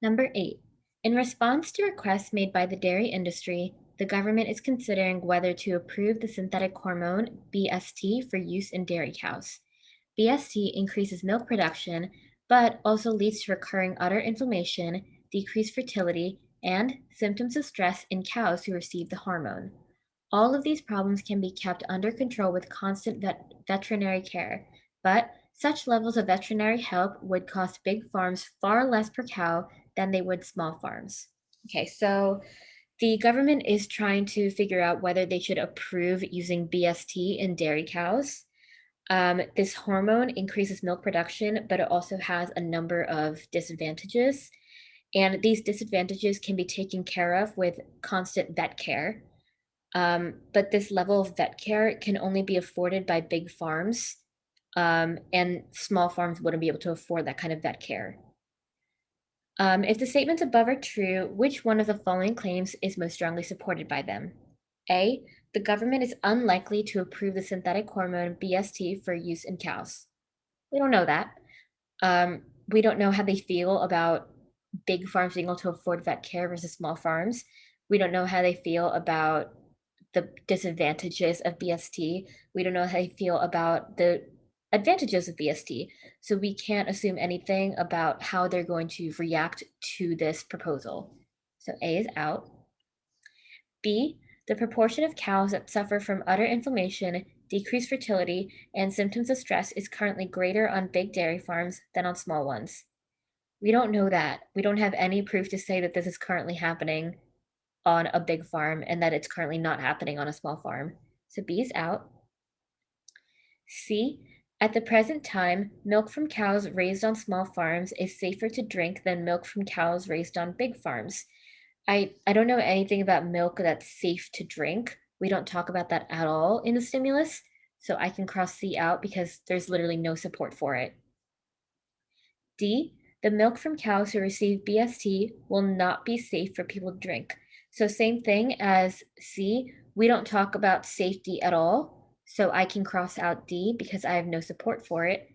Number 8. In response to requests made by the dairy industry, the government is considering whether to approve the synthetic hormone BST for use in dairy cows. BST increases milk production, but also leads to recurring udder inflammation, decreased fertility, and symptoms of stress in cows who receive the hormone. All of these problems can be kept under control with constant veterinary care, but such levels of veterinary help would cost big farms far less per cow than they would small farms. Okay, so the government is trying to figure out whether they should approve using BST in dairy cows. This hormone increases milk production, but it also has a number of disadvantages. And these disadvantages can be taken care of with constant vet care. But this level of vet care can only be afforded by big farms, and small farms wouldn't be able to afford that kind of vet care. If the statements above are true, which one of the following claims is most strongly supported by them? A. The government is unlikely to approve the synthetic hormone BST for use in cows. We don't know that. We don't know how they feel about big farms being able to afford vet care versus small farms. We don't know how they feel about the disadvantages of BST. We don't know how they feel about the advantages of BST. So we can't assume anything about how they're going to react to this proposal. So A is out. B, the proportion of cows that suffer from udder inflammation, decreased fertility, and symptoms of stress is currently greater on big dairy farms than on small ones. We don't know that. We don't have any proof to say that this is currently happening on a big farm and that it's currently not happening on a small farm. So B is out. C, at the present time, milk from cows raised on small farms is safer to drink than milk from cows raised on big farms. I don't know anything about milk that's safe to drink. We don't talk about that at all in the stimulus, so I can cross C out because there's literally no support for it. D, the milk from cows who receive BST will not be safe for people to drink. So same thing as C, we don't talk about safety at all, so I can cross out D because I have no support for it.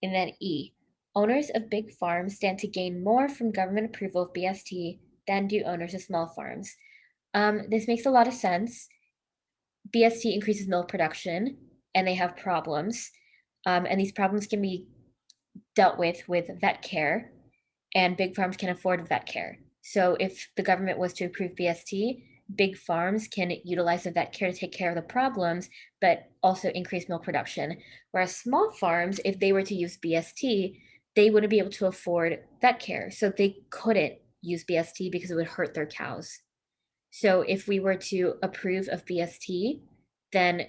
And then E, owners of big farms stand to gain more from government approval of BST than do owners of small farms. This makes a lot of sense. BST increases milk production, and they have problems. And these problems can be dealt with vet care, and big farms can afford vet care. So if the government was to approve BST, big farms can utilize the vet care to take care of the problems, but also increase milk production. Whereas small farms, if they were to use BST, they wouldn't be able to afford vet care. So they couldn't use BST because it would hurt their cows. So if we were to approve of BST, then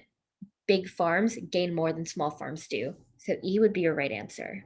big farms gain more than small farms do. So E would be your right answer.